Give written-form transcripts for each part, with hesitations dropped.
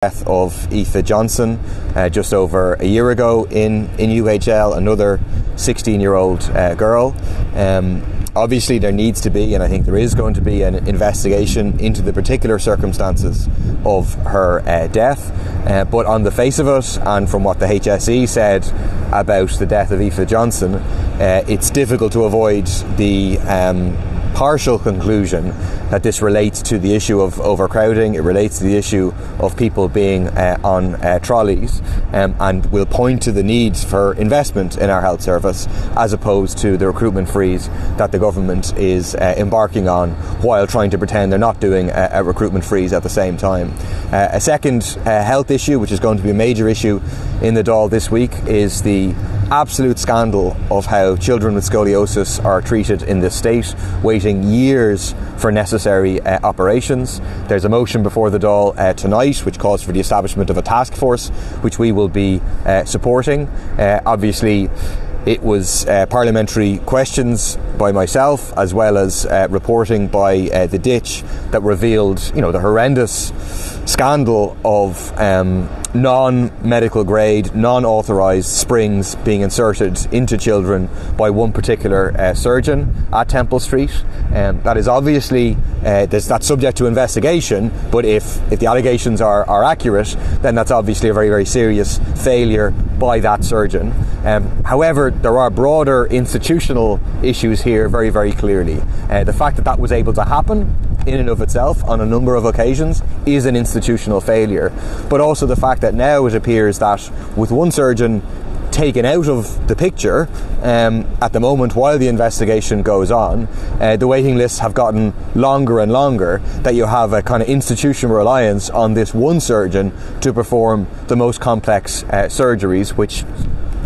Death of Aoife Johnson just over a year ago in UHL, another 16-year-old girl. Obviously there needs to be, and I think there is going to be, an investigation into the particular circumstances of her death, but on the face of it, and from what the HSE said about the death of Aoife Johnson, it's difficult to avoid the partial conclusion that this relates to the issue of overcrowding. It relates to the issue of people being on trolleys, and will point to the needs for investment in our health service as opposed to the recruitment freeze that the government is embarking on while trying to pretend they're not doing a recruitment freeze at the same time. A second health issue, which is going to be a major issue in the Dáil this week, is the absolute scandal of how children with scoliosis are treated in this state, waiting years for necessary operations. There's a motion before the Dáil tonight which calls for the establishment of a task force, which we will be supporting. Obviously it was parliamentary questions by myself, as well as reporting by The Ditch, that revealed, the horrendous scandal of non-medical grade, non-authorised springs being inserted into children by one particular surgeon at Temple Street. That is obviously that's subject to investigation, but if the allegations are accurate, then that's obviously a very, very serious failure by that surgeon. However, there are broader institutional issues here very, very clearly. The fact that that was able to happen in and of itself on a number of occasions is an institutional failure, but also the fact that now it appears that with one surgeon taken out of the picture at the moment while the investigation goes on, the waiting lists have gotten longer and longer, that you have a kind of institutional reliance on this one surgeon to perform the most complex surgeries, which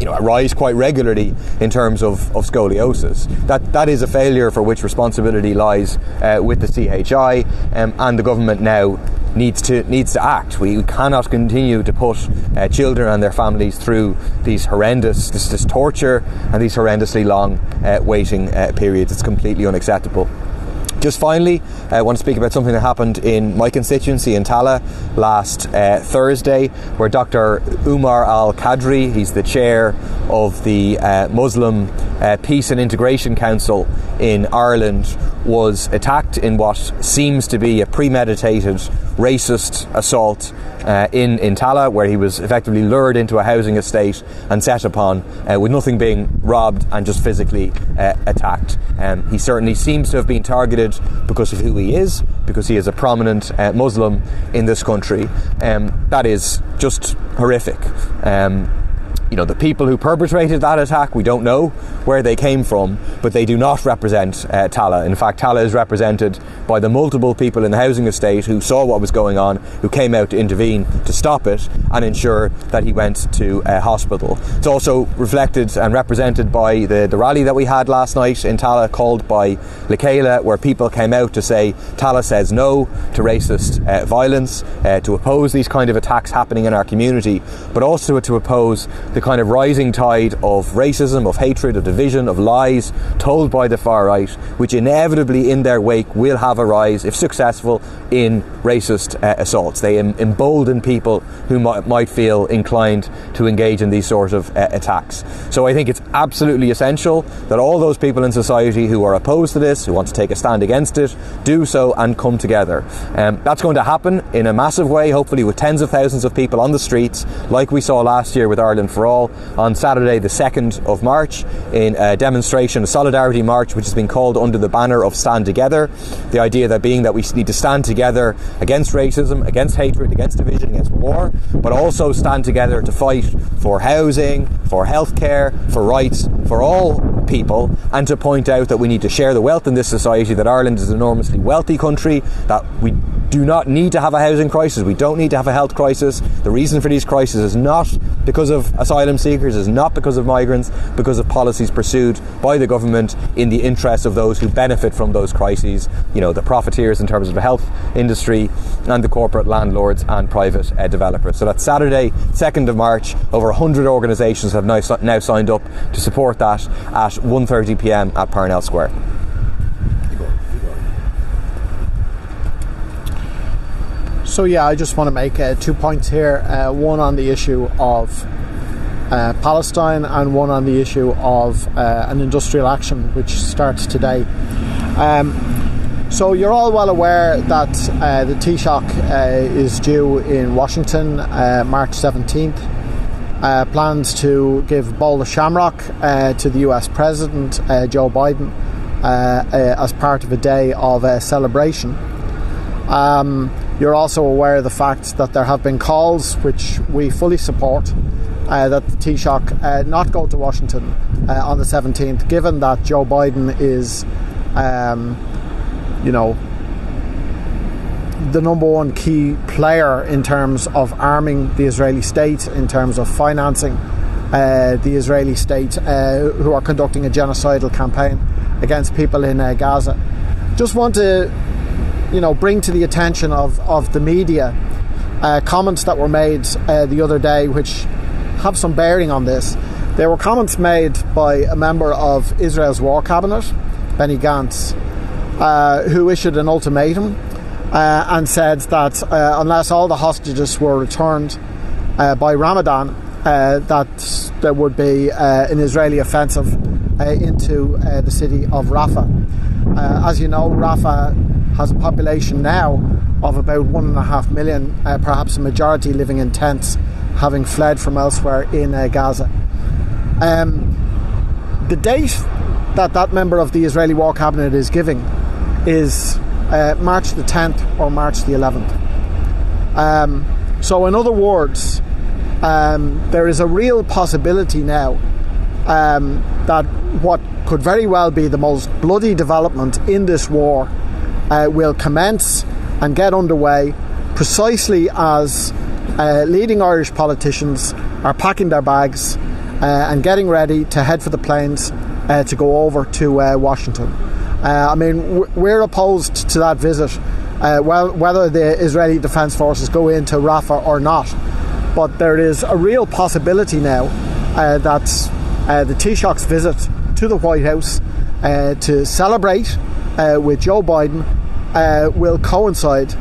arise quite regularly in terms of scoliosis. That is a failure for which responsibility lies with the CHI, and the government now needs to act. We cannot continue to put children and their families through these horrendous this torture and these horrendously long waiting periods. It's completely unacceptable. Just finally, I want to speak about something that happened in my constituency in Tallaght last Thursday, where Dr. Umar Al-Qadri, he's the chair of the Muslim Peace and Integration Council in Ireland, was attacked in what seems to be a premeditated racist assault in Tallaght, where he was effectively lured into a housing estate and set upon with nothing being robbed, and just physically attacked. He certainly seems to have been targeted because of who he is, because he is a prominent Muslim in this country. That is just horrific. The people who perpetrated that attack, we don't know where they came from, but they do not represent Tallaght. In fact, Tallaght is represented by the multiple people in the housing estate who saw what was going on, who came out to intervene to stop it and ensure that he went to hospital. It's also reflected and represented by the rally that we had last night in Tallaght, called by Lekela, where people came out to say Tallaght says no to racist violence, to oppose these kind of attacks happening in our community, but also to oppose the kind of rising tide of racism, of hatred, of division, of lies told by the far right, which inevitably in their wake will have a rise, if successful, in racist assaults. They embolden people who might feel inclined to engage in these sort of attacks. So I think it's absolutely essential that all those people in society who are opposed to this, who want to take a stand against it, do so and come together. That's going to happen in a massive way, hopefully with tens of thousands of people on the streets, like we saw last year with Ireland for All, on Saturday the 2nd of March, in a demonstration, a solidarity march, which has been called under the banner of Stand Together. The idea that being that we need to stand together against racism, against hatred, against division, against war, but also stand together to fight for housing, for healthcare, for rights for all people, and to point out that we need to share the wealth in this society, that Ireland is an enormously wealthy country, that we do not need to have a housing crisis, we don't need to have a health crisis. The reason for these crises is not because of asylum seekers, is not because of migrants, because of policies pursued by the government in the interest of those who benefit from those crises, the profiteers in terms of the health industry and the corporate landlords and private developers. So that's Saturday, 2nd of March. Over 100 organisations have now signed up to support that at 1:30 p.m. at Parnell Square. So yeah, I just want to make 2 points here. One on the issue of Palestine, and one on the issue of an industrial action which starts today. So you're all well aware that the Taoiseach is due in Washington March 17th. Plans to give a bowl of shamrock to the US President Joe Biden as part of a day of celebration. You're also aware of the fact that there have been calls, which we fully support, that the Taoiseach not go to Washington on the 17th, given that Joe Biden is, the number one key player in terms of arming the Israeli state, in terms of financing the Israeli state, who are conducting a genocidal campaign against people in Gaza. Just want to bring to the attention of the media comments that were made the other day which have some bearing on this. There were comments made by a member of Israel's war cabinet, Benny Gantz, who issued an ultimatum and said that unless all the hostages were returned by Ramadan, that there would be an Israeli offensive into the city of Rafah. As you know, Rafah has a population now of about 1.5 million, perhaps a majority living in tents, having fled from elsewhere in Gaza. The date that member of the Israeli War Cabinet is giving is March the 10th or March the 11th. So in other words, there is a real possibility now that what could very well be the most bloody development in this war will commence and get underway precisely as leading Irish politicians are packing their bags and getting ready to head for the plains to go over to Washington. We're opposed to that visit, whether the Israeli Defence Forces go into Rafah or not. But there is a real possibility now that the Taoiseach's visit to the White House to celebrate with Joe Biden will coincide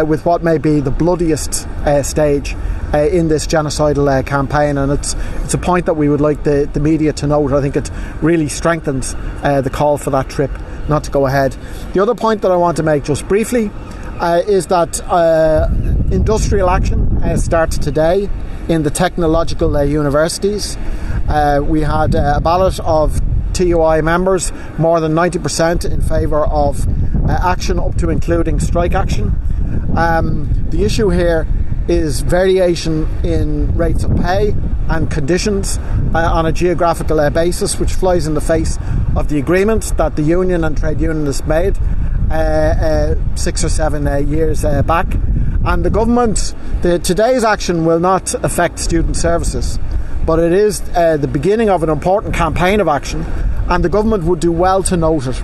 with what may be the bloodiest stage in this genocidal campaign, and it's a point that we would like the media to note. I think it really strengthens the call for that trip not to go ahead. The other point that I want to make just briefly is that industrial action starts today in the technological universities. We had a ballot of TUI members, more than 90% in favour of action up to including strike action. The issue here is variation in rates of pay and conditions on a geographical basis, which flies in the face of the agreement that the union and trade unionists made 6 or 7 years back. And the government, today's action will not affect student services, but it is the beginning of an important campaign of action, and the government would do well to note it.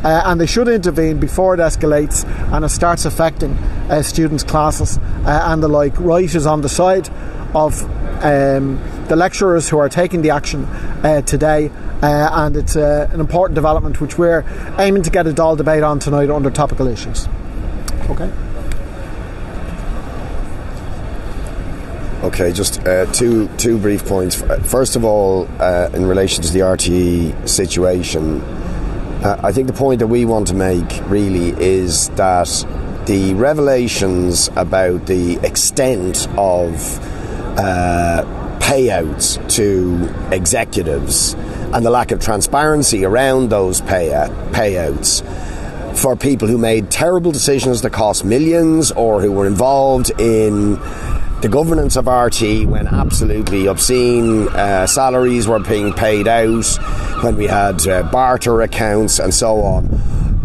And they should intervene before it escalates and it starts affecting students' classes and the like. Right is on the side of the lecturers who are taking the action today, and it's an important development which we're aiming to get a Dáil debate on tonight under topical issues. Okay, just two brief points. First of all, in relation to the RTE situation, I think the point that we want to make really is that the revelations about the extent of payouts to executives and the lack of transparency around those payouts for people who made terrible decisions that cost millions or who were involved in the governance of RT when absolutely obscene salaries were being paid out, when we had barter accounts and so on.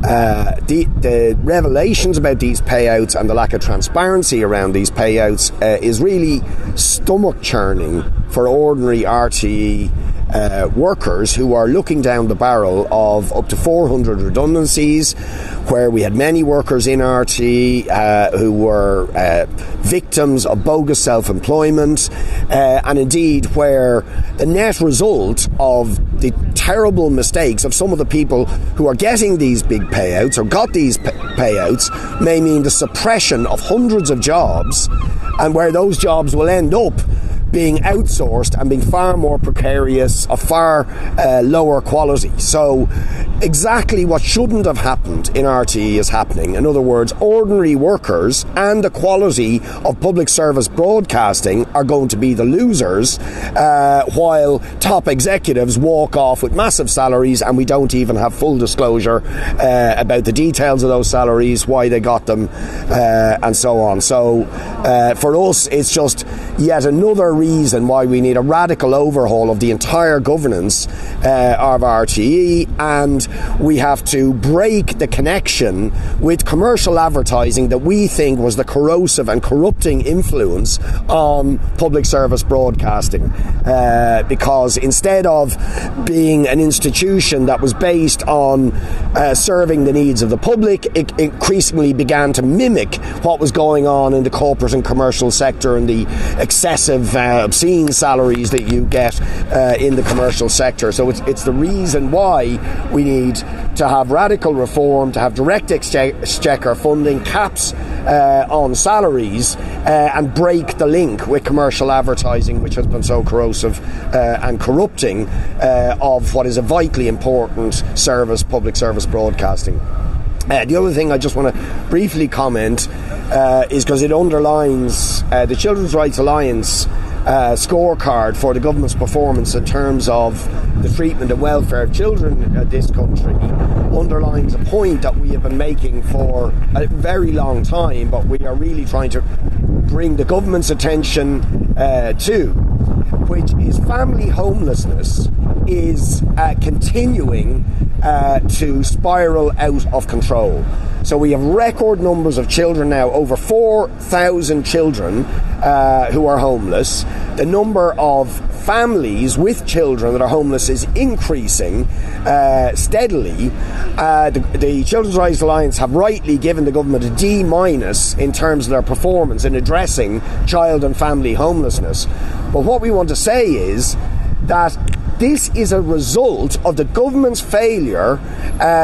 The revelations about these payouts and the lack of transparency around these payouts is really stomach churning for ordinary RTE workers who are looking down the barrel of up to 400 redundancies, where we had many workers in RT who were victims of bogus self-employment, and indeed where the net result of the terrible mistakes of some of the people who are getting these big payouts or got these payouts may mean the suppression of hundreds of jobs, and where those jobs will end up being outsourced and being far more precarious, of far lower quality. So exactly what shouldn't have happened in RTE is happening. In other words, ordinary workers and the quality of public service broadcasting are going to be the losers, while top executives walk off with massive salaries, and we don't even have full disclosure about the details of those salaries, why they got them, and so on. So for us, it's just yet another reason why we need a radical overhaul of the entire governance of RTE, and we have to break the connection with commercial advertising that we think was the corrosive and corrupting influence on public service broadcasting, because instead of being an institution that was based on serving the needs of the public, it increasingly began to mimic what was going on in the corporate and commercial sector and the excessive obscene salaries that you get in the commercial sector. So it's the reason why we need to have radical reform, to have direct exchequer funding, caps on salaries, and break the link with commercial advertising, which has been so corrosive and corrupting of what is a vitally important service, public service broadcasting. The other thing I just want to briefly comment is because it underlines the Children's Rights Alliance scorecard for the government's performance in terms of the treatment and welfare of children in this country, underlines a point that we have been making for a very long time, but we are really trying to bring the government's attention to, which is family homelessness is continuing to spiral out of control. So we have record numbers of children now, over 4,000 children who are homeless. The number of families with children that are homeless is increasing steadily. The Children's Rights Alliance have rightly given the government a D- in terms of their performance in addressing child and family homelessness. But what we want to say is that this is a result of the government's failure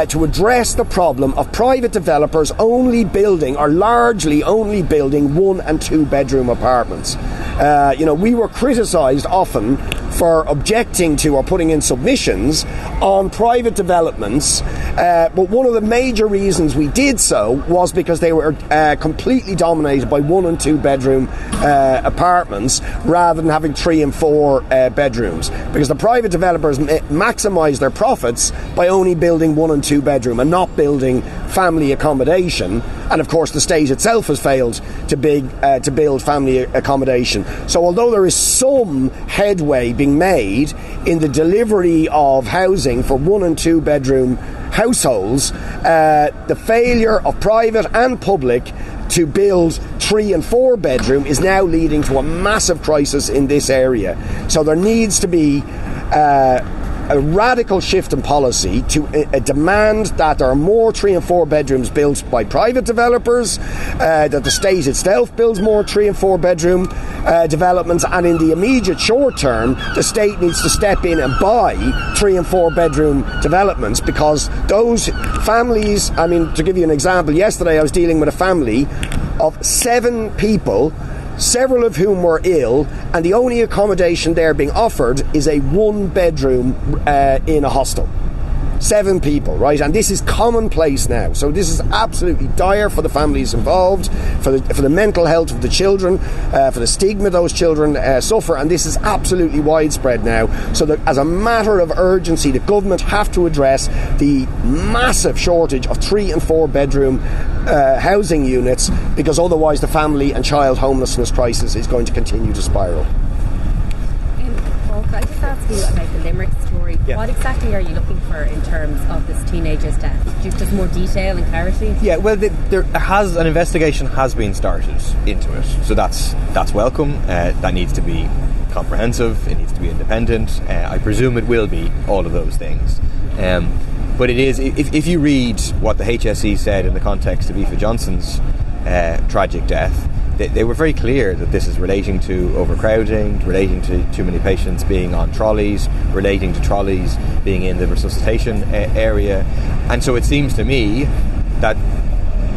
to address the problem of private developers only building, or largely only building, 1 and 2 bedroom apartments. We were criticised often for objecting to or putting in submissions on private developments, but one of the major reasons we did so was because they were completely dominated by 1 and 2 bedroom apartments rather than having 3 and 4 bedrooms, because the private developers maximise their profits by only building 1 and 2 bedroom and not building family accommodation. And of course the state itself has failed to build family accommodation. So although there is some headway being made in the delivery of housing for 1 and 2 bedroom households, the failure of private and public to build 3 and 4 bedroom is now leading to a massive crisis in this area. So there needs to be a radical shift in policy to demand that there are more 3 and 4 bedrooms built by private developers, that the state itself builds more 3 and 4 bedroom developments, and in the immediate short term the state needs to step in and buy 3 and 4 bedroom developments, because those families, to give you an example, yesterday I was dealing with a family of 7 people, several of whom were ill, and the only accommodation there being offered is a 1 bedroom in a hostel. 7 people, right? And this is commonplace now. So this is absolutely dire for the families involved, for the mental health of the children, for the stigma those children suffer, and this is absolutely widespread now. So that as a matter of urgency, the government have to address the massive shortage of 3 and 4 bedroom housing units, because otherwise the family and child homelessness crisis is going to continue to spiral. Could I just ask you about the Limerick story? Yeah. What exactly are you looking for in terms of this teenager's death? Just more detail and clarity? Yeah, well, an investigation has been started into it, so that's welcome. That needs to be comprehensive. It needs to be independent. I presume it will be all of those things. But it is, if you read what the HSE said in the context of Aoife Johnson's tragic death, they were very clear that this is relating to overcrowding, relating to too many patients being on trolleys, relating to trolleys being in the resuscitation area. And so it seems to me that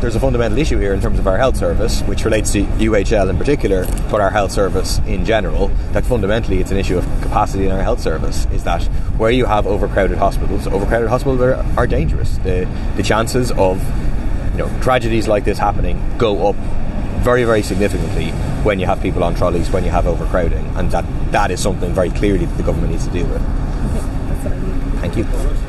there's a fundamental issue here in terms of our health service, which relates to UHL in particular, but our health service in general, that fundamentally it's an issue of capacity in our health service, is that where you have overcrowded hospitals are dangerous. The chances of tragedies like this happening go up very, very significantly when you have people on trolleys, when you have overcrowding, and that is something very clearly that the government needs to deal with. Okay, that's what I need. Thank you.